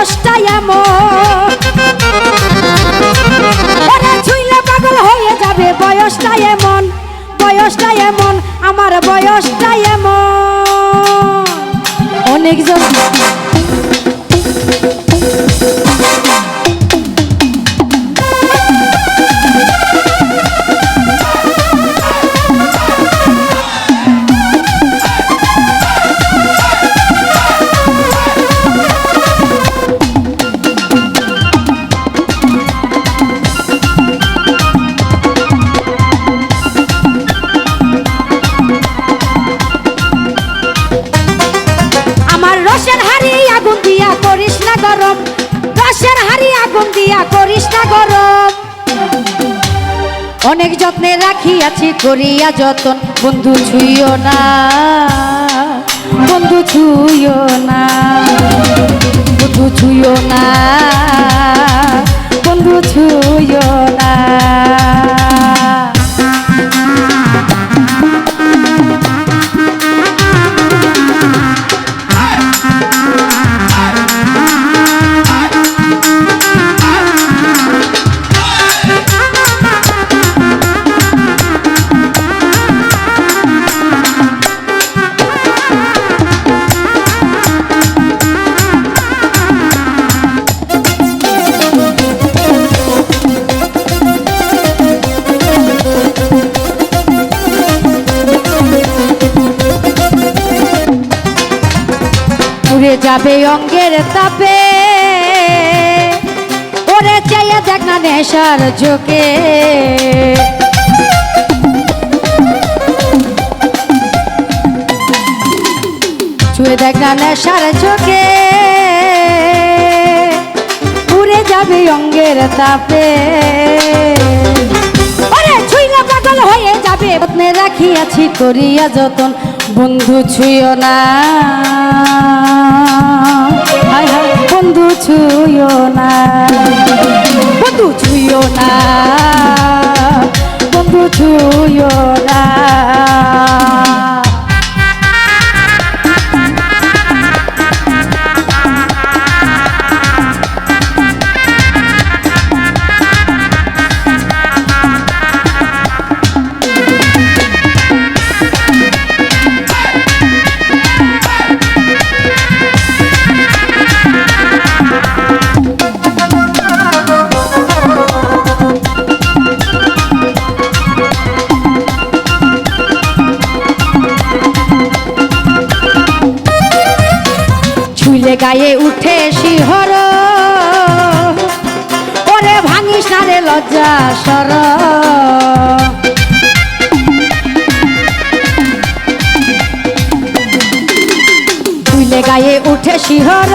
বয়সটা এমন, ওরে ছুঁইলে পাগল হয়ে যাবে বয়সটা এমন, বয়সটা এমন, আমার বয়সটা এমন। অনেকজন রসের হাড়ি আগুন দিয়া করিস না গরম, রসের হাড়ি আগুন দিয়া করিস না গরম। অনেক যত্নে রাখিয়াছি করিয়া যতন, বন্ধু ছুঁইও না, বন্ধু ছুঁইও না, বন্ধু ছুঁইও না, বন্ধু ছুঁইও না। পুড়ে যাবে অঙ্গের তাপে, ওরে চাইয়া দেখ না নেশার ঝোঁকে, ছুঁয়ে দেখ না নেশার ঝোঁকে, পুড়ে যাবে অঙ্গের তাপে, ওরে ছুঁইলে পাগল হয়ে যাবে। যত্নে রাখিয়াছি করিয়া যতন, বন্ধু ছুঁইও না, হায় হায় বন্ধু ছুঁইও না, বন্ধু ছুঁইও না, বন্ধু ছুঁইও না। গায়ে উঠে শিহর, ওরে ভাঙিস না রে লজ্জা সর, তুইলে গায়ে উঠে শিহর,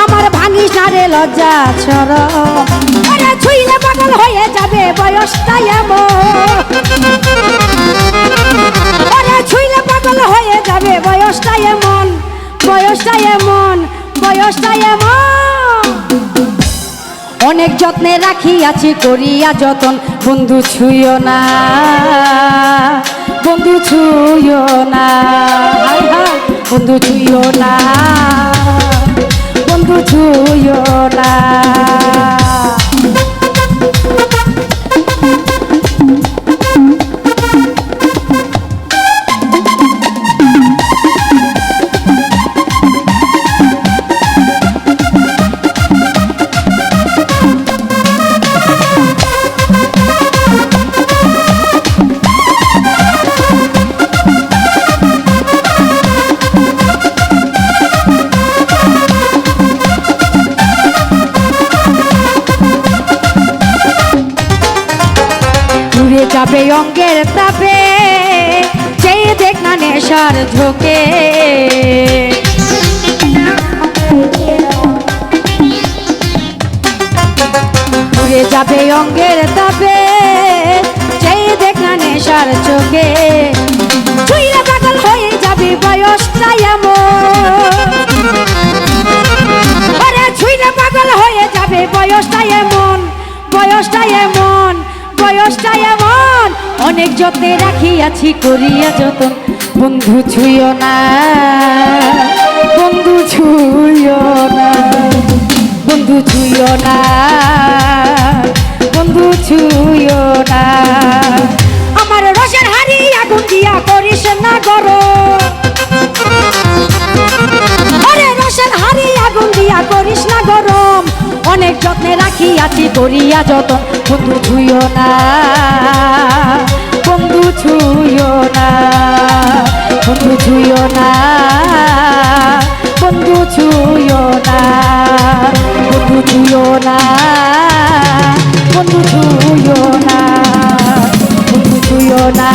আমার ভাঙিস না রে লজ্জা সর, ওরে ছুঁইলে পাগল হয়ে যাবে বয়সটা এমন, ওরে ছুঁইলে পাগল হয়ে যাবে বয়সটা এমন, বয়সটা এমন, বয়সটা এমন। অনেক যত্নে রাখিয়াছি করিয়া যতন, বন্ধু ছুঁইও না, বন্ধু ছুঁইও না, হায় হায় বন্ধু ছুঁইও না, বন্ধু ছুঁইও না। যাবে অঙ্গের তাপে, চেয়ে দেখ না নেশার ঝোঁকে, পুড়ে যাবে অঙ্গের তাপে, চেয়ে দেখ না নেশার চোখে, ছুঁইলে পাগল হয়ে যাবে বয়সটা এমন, ওরে ছুঁইলে পাগল হয়ে যাবে বয়সটা এমন, বয়সটা এমন, বয়সটা এমন। অনেক যত্নে রাখিয়াছি করিয়া যতন, বন্ধু ছুঁইও না, বন্ধু ছুঁইও না, বন্ধু ছুঁয়ো না। আমার রসের হাড়ি আগুন দিয়া করিস না গরম, আরে রসের হাড়ি আগুন দিয়া করিস না গরম, অনেক যত্নে রাখিয়াছি করিয়া যতন, বন্ধু ছুঁয়ো না, বন্ধু ছুঁয়ো না, বন্ধু ছুঁয়ো না, বন্ধু ছুঁয়ো না, বন্ধু ছুঁয়ো না, বন্ধু ছুঁয়ো না, বন্ধু ছুঁয়ো না।